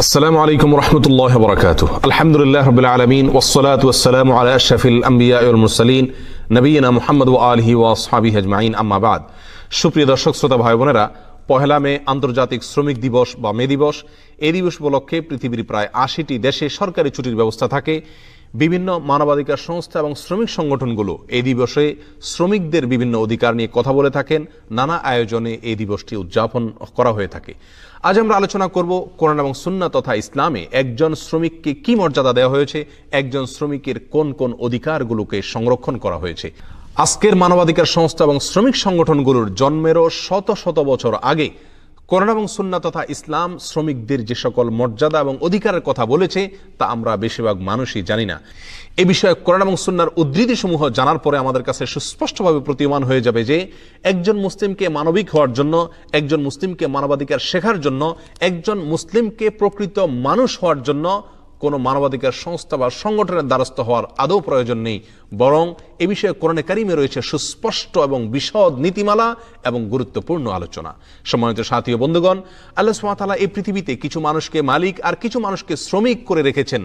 আসসালামু আলাইকুম রহমতুল্লাহ বরকাতুহ। আলহামদুলিল্লাহ রাব্বিল আলামিন ওয়াসসালাতু ওয়াসসালামু আলা আশরাফিল আম্বিয়া ওয়াল মুরসালিন নবিয়িনা মুহাম্মদ ওয়া আলিহি ওয়া আসহাবিহি আজমাইন, আম্মা বাদ। সুপ্রিয় দর্শক শ্রোতা ভাই বোনেরা, পহেলা মে আন্তর্জাতিক শ্রমিক দিবস বা মে দিবস। এই দিবস উপলক্ষে পৃথিবীর প্রায় ৮০টি দেশে সরকারি ছুটির ব্যবস্থা থাকে। বিভিন্ন মানবাধিকার সংস্থা এবং শ্রমিক সংগঠনগুলো এই দিবসে শ্রমিকদের বিভিন্ন অধিকার নিয়ে কথা বলে থাকেন। নানা আয়োজনে এই দিবসটি উদযাপন করা হয়ে থাকে। আজ আমরা আলোচনা করব কোরআন এবং সুন্নাহ তথা ইসলামে একজন শ্রমিককে কি মর্যাদা দেওয়া হয়েছে, একজন শ্রমিকের কোন কোন অধিকারগুলোকে সংরক্ষণ করা হয়েছে। আজকের মানবাধিকার সংস্থা এবং শ্রমিক সংগঠনগুলোর জন্মেরও শত শত বছর আগে কোরআন এবং সুন্নাহ তথা ইসলাম শ্রমিকদের যে সকল মর্যাদা এবং অধিকারের কথা বলেছে তা আমরা বেশিরভাগ মানুষই জানি না। এ বিষয়ে কোরআন এবং সুন্নাহর উদ্ধৃতিসমূহ জানার পরে আমাদের কাছে সুস্পষ্টভাবে প্রতীয়মান হয়ে যাবে যে একজন মুসলিমকে মানবিক হওয়ার জন্য, একজন মুসলিমকে মানবাধিকার শেখার জন্য, একজন মুসলিমকে প্রকৃত মানুষ হওয়ার জন্য কোনো মানবাধিকার সংস্থা বা সংগঠনের দ্বারস্থ হওয়ার আদৌ প্রয়োজন নেই, বরং এ বিষয়ে কোরআনে কারিমে রয়েছে সুস্পষ্ট এবং বিশদ নীতিমালা এবং গুরুত্বপূর্ণ আলোচনা। সম্মানিত সাথী ও বন্ধুগণ, আল্লাহ সুবহানাহু ওয়া তাআলা এই পৃথিবীতে কিছু মানুষকে মালিক আর কিছু মানুষকে শ্রমিক করে রেখেছেন।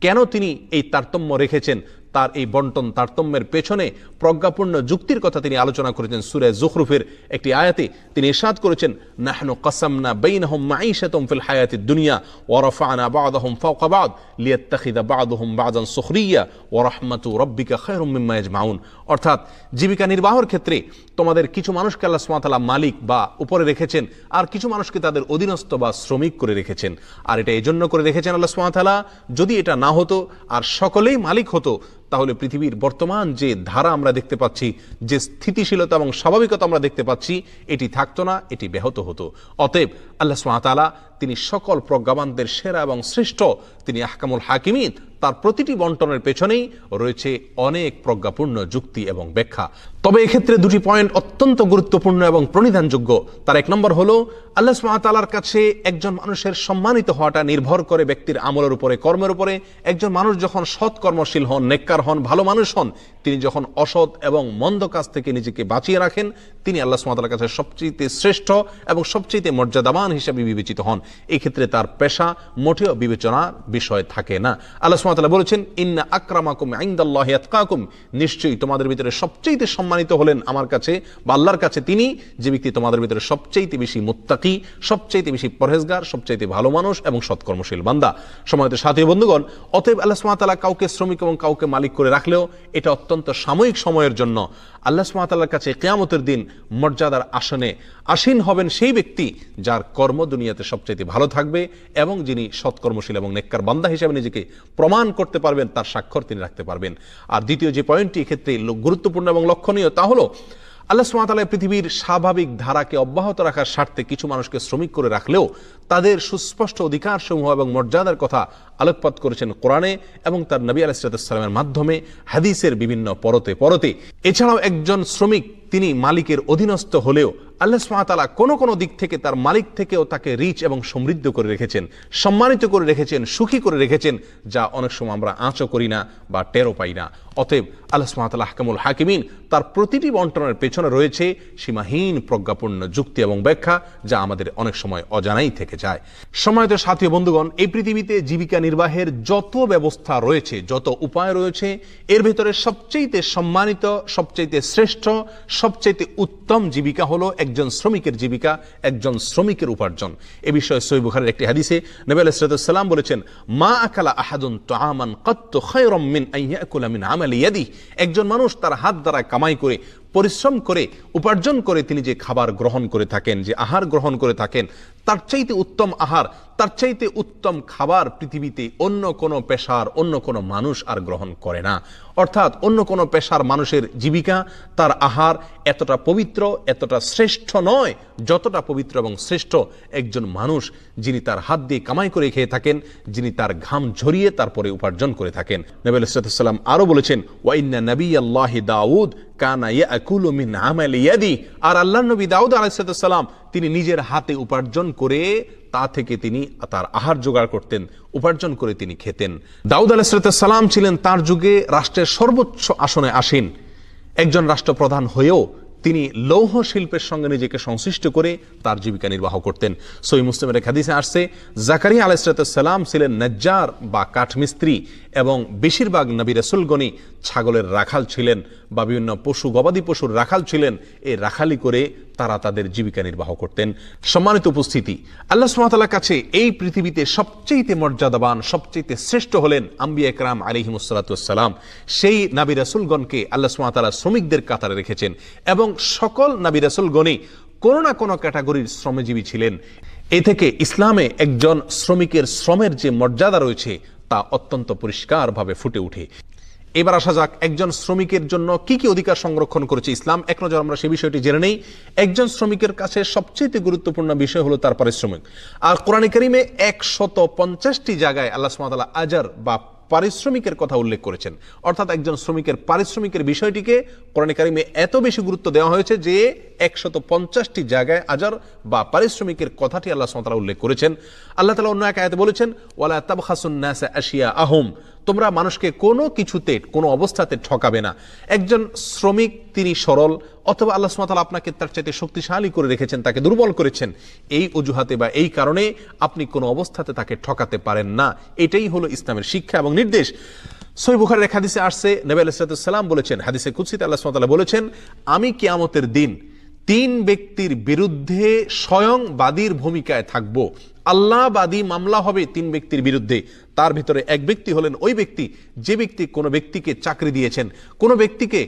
কেন তিনি এই তারতম্য রেখেছেন, তার এই বন্টন তারতম্যের পেছনে প্রজ্ঞাপূর্ণ যুক্তির কথা তিনি আলোচনা করেছেন। সূরা যুখরুফের একটি আয়াতে তিনি ইরশাদ করেছেন, নাহনু কাসামনা বাইনাহুম মাঈশাতাহুম ফিল হায়াতিদ দুনিয়া ওয়া রাফা'না বা'দাহুম ফাওকা বা'দ লিয়াত্তাখিযা বা'দুহুম বা'দান সুখরিয়া ওয়া রাহমাতু রাব্বিকা খায়রুম মিম্মা ইয়াজমাউন। অর্থাৎ জীবিকা নির্বাহের ক্ষেত্রে তোমাদের কিছু মানুষকে আল্লাহ সুবহানাহু ওয়া তাআলা মালিক বা উপরে রেখেছেন, আর কিছু মানুষকে তাদের অধীনস্থ বা শ্রমিক করে রেখেছেন। আর এটা এজন্য করে রেখেছেন আল্লাহ সুবহানাহু ওয়া তাআলা, যদি এটা না হতো আর সকলেই মালিক হতো তাহলে পৃথিবীর বর্তমান যে ধারা আমরা দেখতে পাচ্ছি, যে স্থিতিশীলতা এবং স্বাভাবিকতা আমরা দেখতে পাচ্ছি, এটি থাকতো না, এটি ব্যাহত হতো। অতএব আল্লাহ সুবহানাহু ওয়া তাআলা তিনি সকল প্রজ্ঞাবানদের সেরা এবং শ্রেষ্ঠ, তিনি আহকামুল হাকিমিন। তার প্রতিটি বন্টনের পেছনেই রয়েছে অনেক প্রজ্ঞাপূর্ণ যুক্তি এবং ব্যাখ্যা। তবে এক্ষেত্রে দুটি পয়েন্ট অত্যন্ত গুরুত্বপূর্ণ এবং প্রণিধানযোগ্য। তার এক নম্বর হলো, আল্লাহ সুবহানাহু ওয়া তাআলার কাছে একজন মানুষের সম্মানিত হওয়াটা নির্ভর করে ব্যক্তির আমলের উপরে, কর্মের উপরে। একজন মানুষ যখন সৎ কর্মশীল হন, নেককার হন, ভালো মানুষ হন, তিনি যখন অসৎ এবং মন্দ কাজ থেকে নিজেকে বাঁচিয়ে রাখেন, তিনি আল্লাহ সুবহানাহু ওয়া তাআলার কাছে সবচেয়ে শ্রেষ্ঠ এবং সবচেয়ে মর্যাদাবান হিসেবে বিবেচিত হন। এই ক্ষেত্রে তার পেশা মোটেও বিবেচনার বিষয় থাকে না। আল্লাহ সুবহানাহু ওয়া তাআলা বলেছেন, ইন্না আকরামাকুম ইনদাল্লাহি আতকাকুম, নিশ্চয়ই তোমাদের ভিতরে সবচেয়ে সম্মানিত হলেন আমার কাছে বা আল্লাহর কাছে তিনি, যে ব্যক্তি তোমাদের ভিতরে সবচেয়ে বেশি মুত্তাকি, সবচেয়ে বেশি পরহেজগার, সবচেয়ে ভালো মানুষ এবং সৎকর্মশীল বান্দা। সম্মানিত সাথী বন্ধুগণ, অতএব আল্লাহ সুবহানাহু ওয়া তাআলা কাউকে শ্রমিক এবং কাউকে মালিক করে রাখলেও এটা অত্যন্ত সাময়িক সময়ের জন্য। আল্লাহ সুবহানাহু ওয়া তাআলার কাছে কিয়ামতের দিন মর্যাদার আসনে আসীন হবেন সেই ব্যক্তি যার কর্ম দুনিয়াতে সবচেয়ে ভালো থাকবে এবং যিনি সৎকর্মশীল এবং নেককার বান্দা হিসেবে নিজেকে প্রমাণ করতে পারবেন, তার স্বাক্ষর তিনি রাখতে পারবেন। আর দ্বিতীয় যে পয়েন্টটি এক্ষেত্রে গুরুত্বপূর্ণ এবং লক্ষণীয়, তা হলো আল্লাহ সুবহানাহু ওয়া তাআলা পৃথিবীর স্বাভাবিক ধারাকে অব্যাহত রাখার স্বার্থে কিছু মানুষকে শ্রমিক করে রাখলেও তাদের সুস্পষ্ট অধিকার সমূহ এবং মর্যাদার কথা আলোকপাত করেছেন কোরআনে এবং তার নবী আলাইহিস সালামের মাধ্যমে হাদিসের বিভিন্ন পরতে পরতে। এছাড়াও একজন শ্রমিক তিনি মালিকের অধীনস্থ হলেও আল্লাহ সুবহানাহু ওয়া তাআলা কোনো কোনো দিক থেকে তার মালিক থেকেও তাকে রিচ এবং সমৃদ্ধ করে রেখেছেন, সম্মানিত করে রেখেছেন, সুখী করে রেখেছেন, যা অনেক সময় আমরা আঁচও করি না বা টেরও পাই না। অতএব আল্লাহ সুবহানাহু ওয়া তাআলা আহকামুল হাকিমিন, তার প্রতিটি বন্টনের পেছনে রয়েছে সীমাহীন প্রজ্ঞাপূর্ণ যুক্তি এবং ব্যাখ্যা, যা আমাদের অনেক সময় অজানাই থেকে যায়। সম্মানিত সাথী ও বন্ধুগণ, এই পৃথিবীতে জীবিকা নির্বাহের যত ব্যবস্থা রয়েছে, যত উপায় রয়েছে, এর ভেতরে সবচেয়ে সম্মানিত, সবচেয়ে শ্রেষ্ঠ, সবচেয়ে উত্তম জীবিকা হলো একজন শ্রমিকের জীবিকা, একজন শ্রমিকের উপার্জন। এ বিষয়ে সহিহ বুখারীর একটি হাদিসে নবী আলাইহিস সালাম বলেছেন, মা আকালা আহাদুন তুআমান কাত্তু খায়রাম মিন আন ইয়াকুলা মিন আমালি ইয়াদিহি। একজন মানুষ তার হাত দ্বারা কামাই করে, পরিশ্রম করে, উপার্জন করে তিনি যে খাবার গ্রহণ করে থাকেন, যে আহার গ্রহণ করে থাকেন, তার চাইতে উত্তম আহার, তার চাইতে উত্তম খাবার পৃথিবীতে অন্য কোনো পেশার, অন্য কোনো মানুষ আর গ্রহণ করে না। অর্থাৎ অন্য কোনো পেশার মানুষের জীবিকা, তার আহার এতটা পবিত্র, এতটা শ্রেষ্ঠ নয় যতটা পবিত্র এবং শ্রেষ্ঠ একজন মানুষ যিনি তার হাত দিয়ে কামাই করে খেয়ে থাকেন, যিনি তার ঘাম ঝরিয়ে তারপরে উপার্জন করে থাকেন। নবী আলাইহিস সালাম আরো বলেছেন, ওয়া ইন্না নাবিয়াল্লাহি দাউদ কানা ইয়াকুলু মিন আমালি ইয়াদি। আর আল্লাহর নবী দাউদ আলাইহিস সালাম তিনি নিজের হাতে উপার্জন করে তা থেকে তিনি তার আহার জোগাড় করতেন, উপার্জন করে তিনি খেতেন। দাউদ আলাইহিস সালাম ছিলেন তার যুগে রাষ্ট্রের সর্বোচ্চ আসনে আসীন। একজন রাষ্ট্রপ্রধান হয়েও তিনি লৌহ শিল্পের সঙ্গে নিজেকে সংশ্লিষ্ট করে তার জীবিকা নির্বাহ করতেন। সহিহ মুসলিমের এক হাদিসে আসছে, জাকারিয়া আলাইহিস সালাম ছিলেন নজ্জার বা কাঠমিস্ত্রি, এবং বেশিরভাগ নবী রাসূলগণই ছাগলের রাখাল ছিলেন বা বিভিন্ন পশু গবাদি পশুর রাখাল ছিলেন। এই রাখালি করে তারা তাদের জীবিকা নির্বাহ করতেন। সম্মানিত উপস্থিতি, আল্লাহ সুবহানাহু ওয়া তাআলার কাছে এই পৃথিবীতে সবচেয়ে মর্যাদাবান, সবচেয়ে শ্রেষ্ঠ হলেন আম্বিয়া একরাম আলাইহিমুস সালাতু ওয়াস সালাম। সেই নবী রাসূলগণকে আল্লাহ সুবহানাহু ওয়া তাআলা শ্রমিকদের কাতারে রেখেছেন, এবং সকল নবী রাসূলগণই কোনো না কোনো ক্যাটাগরির শ্রমজীবী ছিলেন। এ থেকে ইসলামে একজন শ্রমিকের শ্রমের যে মর্যাদা রয়েছে তা অত্যন্ত পরিষ্কারভাবে ফুটে ওঠে। এবার আসা যাক একজন শ্রমিকের জন্য কি কি অধিকার সংরক্ষণ করেছে ইসলাম। এক নজর আমরা সেই বিষয়টি জেনে নেই। একজন শ্রমিকের কাছে সবচেয়ে গুরুত্বপূর্ণ বিষয় হলো তার পারিশ্রমিক। আর কোরআনে কারিমে 150টি জায়গায় আল্লাহ সুবহানাহু ওয়া তাআলা আজর বা পারিশ্রমিকের কথা উল্লেখ করেছেন। অর্থাৎ একজন শ্রমিকের পারিশ্রমিকের বিষয়টিকে কোরআনে কারিমে এত বেশি গুরুত্ব দেওয়া হয়েছে যে 150টি জায়গায় আজর বা পারিশ্রমিকের কথাটি আল্লাহ সুবহানাহু ওয়া তাআলা উল্লেখ করেছেন। আল্লাহ তাআলা অন্য এক আয়াতে বলেছেন, ওয়ালা তাবখাসুন নাসা আশিয়াআহুম, তোমরা মানুষকে কোনো কিছুতে কোনো অবস্থাতে ঠকাবে না। একজন শ্রমিক তিনি সরল, অথবা আল্লাহ সুবহানাহু ওয়া তাআলা আপনাকে তার চাইতে শক্তিশালী করে রেখেছেন, তাকে দুর্বল করেছেন, এই অজুহাতে বা এই কারণে আপনি কোনো অবস্থাতে তাকে ঠকাতে পারেন না। এটাই হলো ইসলামের শিক্ষা এবং নির্দেশ। সহিহ বুখারীর এক হাদিসে আসছে, নবী আলাইহিস সালাম বলেছেন, হাদিসে কুদসিতে আল্লাহ সুবহানাহু ওয়া তাআলা বলেছেন, আমি কিয়ামতের দিন 3 ব্যক্তির বিরুদ্ধে স্বয়ং বাদীর ভূমিকায় থাকব। আল্লাহ বাদী মামলা হবে 3 ব্যক্তির বিরুদ্ধে। তার ভিতরে এক ব্যক্তি হলেন ওই ব্যক্তি যে ব্যক্তি কোনো ব্যক্তিকে চাকরি দিয়েছেন, কোনো ব্যক্তিকে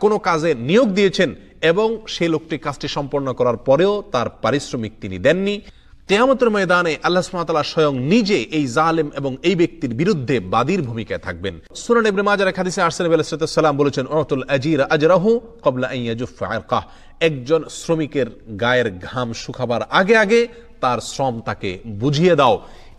কোনো কাজে নিয়োগ দিয়েছেন, এবং সেই লোকটি কাজটি সম্পন্ন করার পরেও তার পারিশ্রমিক তিনি দেননি। কিয়ামতের ময়দানে আল্লাহ সুবহানাহু ওয়া তাআলা স্বয়ং নিজে এই জালেম এবং এই ব্যক্তির বিরুদ্ধে বাদীর ভূমিকায় থাকবেন। সুনান ইবনে মাজার এক হাদিসে আসছে, নবী আলাইহিস সালাম বলেছেন, উতুল আজিরা আজরাহু ক্বাবলা আন ইয়াজুফা ইরকাহ, একজন শ্রমিকের গায়ের ঘাম শুকাবার আগে আগে তার শ্রম তাকে বুঝিয়ে দাও।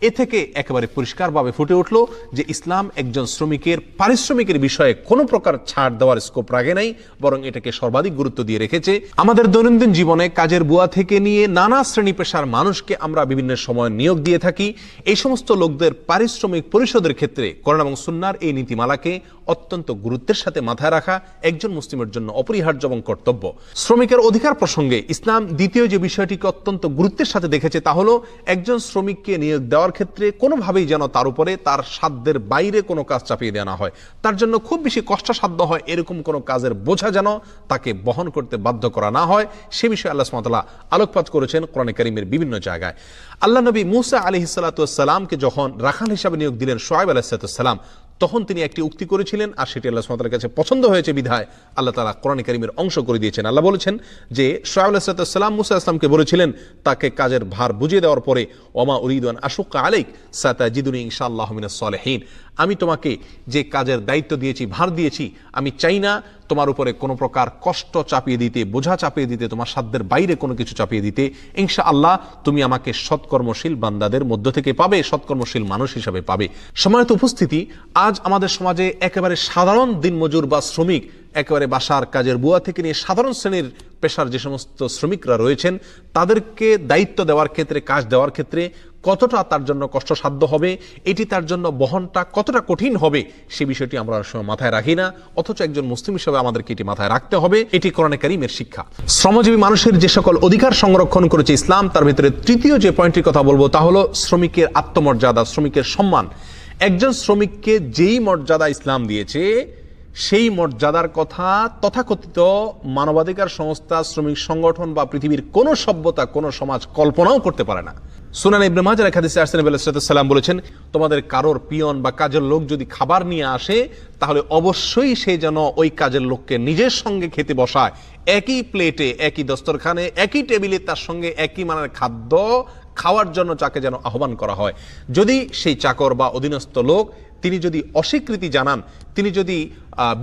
এ থেকে একেবারে পরিষ্কারভাবে ফুটে উঠলো যে ইসলাম একজন শ্রমিকের পারিশ্রমিকের বিষয়ে কোনো প্রকার ছাড় দেওয়ার স্কোপ রাখে নাই, বরং এটাকে সর্বাধিক গুরুত্ব দিয়ে রেখেছে। আমাদের দৈনন্দিন জীবনে কাজের বুয়া থেকে নিয়ে নানা শ্রেণী পেশার মানুষকে আমরা বিভিন্ন সময় নিয়োগ দিয়ে থাকি। এই সমস্ত লোকদের পারিশ্রমিক পরিশোধের ক্ষেত্রে কোরআন এবং সুন্নাহর এই নীতিমালাকে অত্যন্ত গুরুত্বের সাথে মাথায় রাখা একজন মুসলিমের জন্য অপরিহার্য এবং কর্তব্য। শ্রমিকের অধিকার প্রসঙ্গে ইসলাম দ্বিতীয় যে বিষয়টিকে অত্যন্ত গুরুত্বের সাথে দেখেছে তা হলো একজন শ্রমিককে নিয়োগ দেওয়ার ক্ষেত্রে কোনোভাবেই যেন তার উপরে তার সাধ্যের বাইরে কোনো কাজ চাপিয়ে দেওয়া না হয়, তার জন্য খুব বেশি কষ্টসাধ্য হয় এরকম কোনো কাজের বোঝা যেন তাকে বহন করতে বাধ্য করা না হয়, সে বিষয়ে আল্লাহ সুবহানাহু ওয়া তাআলা আলোকপাত করেছেন কোরআনে কারীমের বিভিন্ন জায়গায়। আল্লাহ নবী মূসা আলাইহিস সালাতু ওয়াস সালামকে যখন রাখাল হিসাবে নিয়োগ দিলেন শুআয়ব আলাইহিস সালাতু ওয়াস সালাম, তখন তিনি একটি উক্তি করেছিলেন, আর সেটি আল্লাহ সুবহানাহু ওয়া তাআলার কাছে পছন্দ হয়েছে বিধায় আল্লাহ তাআলা কোরআনে কারীমের অংশ করে দিয়েছেন। আল্লাহ বলেছেন যে শুআয়ব আলাইহিস সালাতু ওয়াস সালাম মূসা আলাইহিস সালামকে বলেছিলেন, তাকে কাজের ভার বুঝিয়ে দেওয়ার পরে, ওমা উরিদু আন আশুক্কা আলাইক সাতাজিদুনি ইনশাআল্লাহু মিনাস সালিহিন, আমি তোমাকে যে কাজের দায়িত্ব দিয়েছি, ভার দিয়েছি, আমি চাই না তোমার উপরে কোনো প্রকার কষ্ট চাপিয়ে দিতে, বোঝা চাপিয়ে দিতে, তোমার সাধ্যের বাইরে কোনো কিছু চাপিয়ে দিতে। ইনশাআল্লাহ তুমি আমাকে সৎকর্মশীল বান্দাদের মধ্য থেকে পাবে, সৎকর্মশীল মানুষ হিসাবে পাবে। সম্মানিত উপস্থিতি, আজ আমাদের সমাজে একেবারে সাধারণ দিনমজুর বা শ্রমিক, একেবারে বাসার কাজের বুয়া থেকে নিয়ে সাধারণ শ্রেণীর পেশার যে সমস্ত শ্রমিকরা রয়েছেন, তাদেরকে দায়িত্ব দেওয়ার ক্ষেত্রে, কাজ দেওয়ার ক্ষেত্রে কতটা তার জন্য কষ্টসাধ্য হবে, এটি তার জন্য বহনটা কতটা কঠিন হবে, সে বিষয়টি আমরা অনেক সময় মাথায় রাখি না। অথচ একজন মুসলিম হিসেবে আমাদেরকে এটি মাথায় রাখতে হবে। এটি কোরআনে কারীমের শিক্ষা। শ্রমজীবী মানুষের যে সকল অধিকার সংরক্ষণ করেছে ইসলাম, তার ভিতরে তৃতীয় যে পয়েন্টটির কথা বলবো তা হলো শ্রমিকের আত্মমর্যাদা, শ্রমিকের সম্মান। একজন শ্রমিককে যেই মর্যাদা ইসলাম দিয়েছে, সেই মর্যাদার কথা তথাকথিত মানবাধিকার সংস্থা, শ্রমিক সংগঠন বা পৃথিবীর কোনো সভ্যতা, কোনো সমাজ কল্পনাও করতে পারে না। সুনান ইবনে মাজার এক হাদিসে আসছে, নবী আলাইহিস সালাম বলেছেন, তোমাদের কারোর পিয়ন বা কাজের লোক যদি খাবার নিয়ে আসে, তাহলে অবশ্যই সে যেন ওই কাজের লোককে নিজের সঙ্গে খেতে বসায়, একই প্লেটে, একই দস্তরখানে, একই টেবিলে তার সঙ্গে একই মানের খাদ্য খাওয়ার জন্য তাকে যেন আহ্বান করা হয়। যদি সেই চাকর বা অধীনস্থ লোক তিনি যদি অস্বীকৃতি জানান, তিনি যদি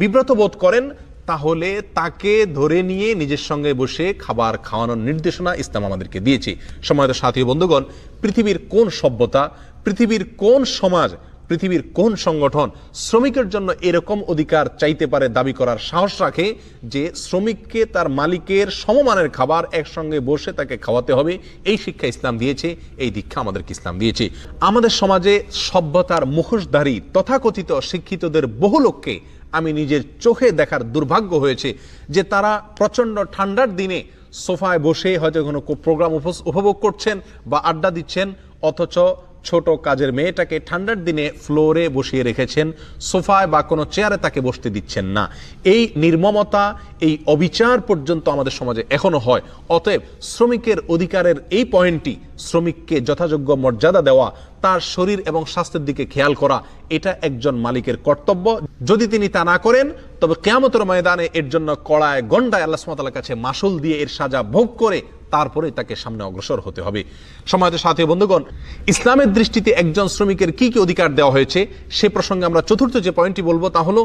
বিব্রত বোধ করেন, তাহলে তাকে ধরে নিয়ে নিজের সঙ্গে বসে খাবার খাওয়ানোর নির্দেশনা ইসলাম আমাদেরকে দিয়েছে। সম্মানিত সাথী বন্ধুগণ, পৃথিবীর কোন সভ্যতা, পৃথিবীর কোন সমাজ, পৃথিবীর কোন সংগঠন শ্রমিকের জন্য এরকম অধিকার চাইতে পারে, দাবি করার সাহস রাখে যে শ্রমিককে তার মালিকের সমমানের খাবার একসঙ্গে বসে তাকে খাওয়াতে হবে? এই শিক্ষা ইসলাম দিয়েছে, এই দীক্ষা আমাদেরকে ইসলাম দিয়েছে। আমাদের সমাজে সভ্যতার মুখোশধারী তথাকথিত শিক্ষিতদের বহু লোককে আমি নিজের চোখে দেখার দুর্ভাগ্য হয়েছে যে তারা প্রচণ্ড ঠান্ডার দিনে সোফায় বসে হয়তো কোনো প্রোগ্রাম উপভোগ করছেন বা আড্ডা দিচ্ছেন, অথচ ছোট কাজের মেয়েটাকে ঠান্ডার দিনে ফ্লোরে বসিয়ে রেখেছেন, সোফায় বা কোনো চেয়ারে তাকে বসতে দিচ্ছেন না। এই নির্মমতা, এই অবিচার পর্যন্ত আমাদের সমাজে এখনো হয়। অতএব শ্রমিকের অধিকারের এই পয়েন্টটি, শ্রমিককে যথাযোগ্য মর্যাদা দেওয়া, তার শরীর এবং স্বাস্থ্যের দিকে খেয়াল করা, এটা একজন মালিকের কর্তব্য। যদি তিনি তা না করেন তবে কিয়ামতের ময়দানে এর জন্য কড়ায় গণ্ডায় আল্লাহ সুবহানাহু ওয়া তাআলার কাছে মাসুল দিয়ে এর সাজা ভোগ করে তারপরে তাকে সামনে অগ্রসর হতে হবে। সম্মানিত সাথী বন্ধুগণ, ইসলামের দৃষ্টিতে একজন শ্রমিকের কি কি অধিকার দেওয়া হয়েছে সে প্রসঙ্গে আমরা চতুর্থ যে পয়েন্টটি বলবো তা হলো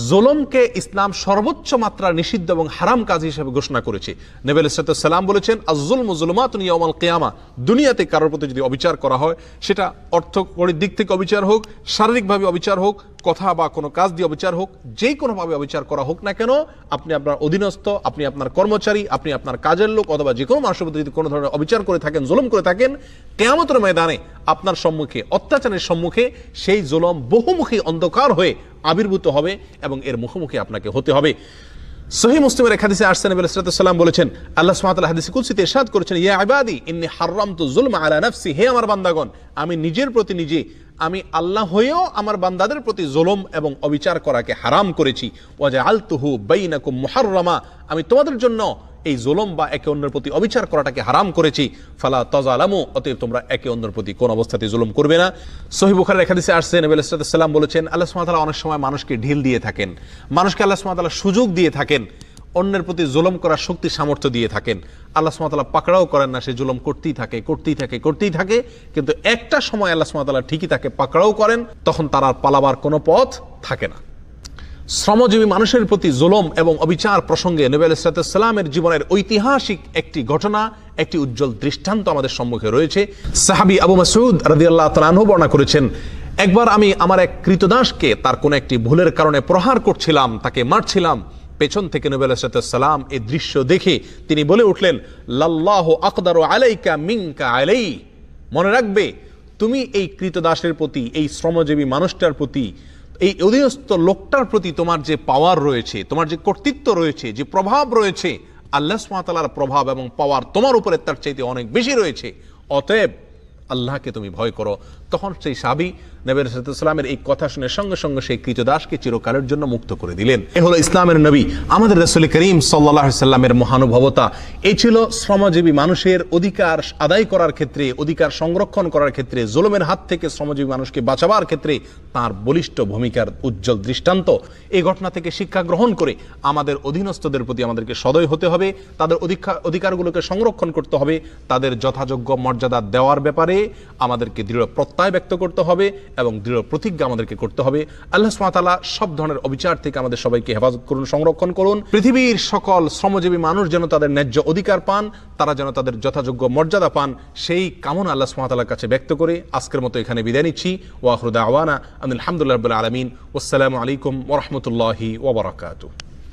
জুলুমকে ইসলাম সর্বোচ্চ মাত্রা নিষিদ্ধ এবং হারাম কাজ হিসেবে ঘোষণা করেছে। নবী আলাইহিস সালাম বলেছেন, আয-যুলমু যুলুমাতুন ইয়াওমাল কিয়ামা। দুনিয়াতে কারোর প্রতি যদি অবিচার করা হয়, সেটা অর্থকরীর দিক থেকে অবিচার হোক, শারীরিকভাবে অবিচার হোক, কথা বা কোনো কাজ দিয়ে অবিচার হোক, যে কোনোভাবে অবিচার করা হোক না কেন, আপনি আপনার অধীনস্থ, আপনি আপনার কর্মচারী, আপনি আপনার কাজের লোক অথবা যে কোনো মানুষের প্রতি যদি কোনো ধরনের অবিচার করে থাকেন, জুলুম করে থাকেন, কিয়ামতের ময়দানে আপনার সম্মুখে, অত্যাচারের সম্মুখে সেই জুলুম বহুমুখী অন্ধকার হয়ে আবির্ভূত হবে এবং এর মুখোমুখি আপনাকে হতে হবে। সহিহ মুসলিমের এক হাদিসে আসছে, নবী সাল্লাল্লাহু আলাইহি ওয়াসাল্লাম বলেছেন, আল্লাহ সুবহানাহু ওয়া তাআলা হাদিসে কুদসিতে ইরশাদ করেছেন, ইয়া ইবাদি ইন্নী হারামতু যুলমা আলা নাফসি, হে আমার বান্দাগণ, আমি নিজের প্রতি নিজে, আমি আল্লাহ হয়েও আমার বান্দাদের প্রতি জুলুম এবং অবিচার করাকে হারাম করেছি। ওয়া জাআলতুহু বাইনাকুম মুহাররামা, আমি তোমাদের জন্য এই জুলুম বা একে অন্যের প্রতি অবিচার করাটাকে হারাম করেছি। ফালা তাযালামু, অতএব তোমরা একে অন্যের প্রতি কোন অবস্থাতে জুলুম করবে না। সহিহ বুখারীর এক হাদিসে আসছে, নবী সাল্লাল্লাহু আলাইহি ওয়াসাল্লাম বলেছেন, আল্লাহ সুবহানাহু ওয়া তাআলা অনেক সময় মানুষকে ঢিল দিয়ে থাকেন, মানুষকে আল্লাহ সুবহানাহু ওয়া তাআলা সুযোগ দিয়ে থাকেন, অন্যের প্রতি জুলুম করার শক্তি সামর্থ্য দিয়ে থাকেন। আল্লাহ সুবহানাহু ওয়া তাআলা পাকড়াও করেন না, সে জুলুম করতেই থাকে, কিন্তু একটা সময় আল্লাহ সুবহানাহু ওয়া তাআলা ঠিকই তাকে পাকড়াও করেন, তখন তার আর পালাবার কোনো পথ থাকে না। শ্রমজীবী মানুষের প্রতি জুলুম এবং অবিচার প্রসঙ্গে নবী আলাইহিস সালামের জীবনের ঐতিহাসিক একটি ঘটনা, একটি উজ্জ্বল দৃষ্টান্ত আমাদের সম্মুখে রয়েছে। সাহাবী আবু মাসউদ রাদিয়াল্লাহু তাআলা আনহু বর্ণনা করেছেন, একবার আমি আমার এক কৃতদাসকে তার কোনো একটি ভুলের কারণে প্রহার করছিলাম, তাকে মারছিলাম। পেছন থেকে নবী আলাইহিস সালাম এই দৃশ্য দেখে তিনি বলে উঠলেন, লাল্লাহু আকদারু আলাইকা মিনকা আলাই, মনে রাখবে তুমি এই কৃতদাসের প্রতি, এই শ্রমজীবী মানুষটার প্রতি, এই অধীনস্থ লোকটার প্রতি তোমার যে পাওয়ার রয়েছে, তোমার যে কর্তৃত্ব রয়েছে, যে প্রভাব রয়েছে, আল্লাহ সুবহানাহু ওয়া তাআলার প্রভাব এবং পাওয়ার তোমার উপরে তার চাইতে অনেক বেশি রয়েছে। অতএব আল্লাহকে তুমি ভয় করো। তখন সেই সাহাবী নবী সাল্লাল্লাহু আলাইহি ওয়াসাল্লামের এই কথা শুনে সঙ্গে সঙ্গে সেই কৃতদাসকে চিরকালের জন্য মুক্ত করে দিলেন। এ হলো ইসলামের নবী আমাদের রাসূল করিম সাল্লাল্লাহু আলাইহি ওয়াসাল্লামের মহানুভবতা। এই ছিল শ্রমজীবী মানুষের অধিকার আদায় করার ক্ষেত্রে, অধিকার সংরক্ষণ করার ক্ষেত্রে, জুলুমের হাত থেকে শ্রমজীবী মানুষকে বাঁচাবার ক্ষেত্রে তার বলিষ্ঠ ভূমিকার উজ্জ্বল দৃষ্টান্ত। এই ঘটনা থেকে শিক্ষা গ্রহণ করে আমাদের অধীনস্থদের প্রতি আমাদেরকে সদয় হতে হবে, তাদের অধিকারগুলোকে সংরক্ষণ করতে হবে, তাদের যথাযোগ্য মর্যাদা দেওয়ার ব্যাপারে আমাদেরকে দৃঢ় প্রত্যয় ব্যক্ত করতে হবে এবং দৃঢ় প্রতিজ্ঞা আমাদেরকে করতে হবে। আল্লাহ সুবহানাহু ওয়া তাআলা সব ধরনের অবিচার থেকে আমাদের সবাইকে হেফাজত করুন, সংরক্ষণ করুন। পৃথিবীর সকল শ্রমজীবী মানুষ যেন তাদের ন্যায্য অধিকার পান, তারা যেন তাদের যথাযোগ্য মর্যাদা পান, সেই কামনা আল্লাহ সুবহানাহু ওয়া তাআলার কাছে ব্যক্ত করে আজকের মতো এখানে বিদায় নিচ্ছি। ওয়া আখিরু দাওয়ানা আলহামদুলিল্লাহি রাব্বিল আলামিন। ওয়াসসালামু আলাইকুম ওয়া রাহমাতুল্লাহি ওয়া বারাকাতুহু।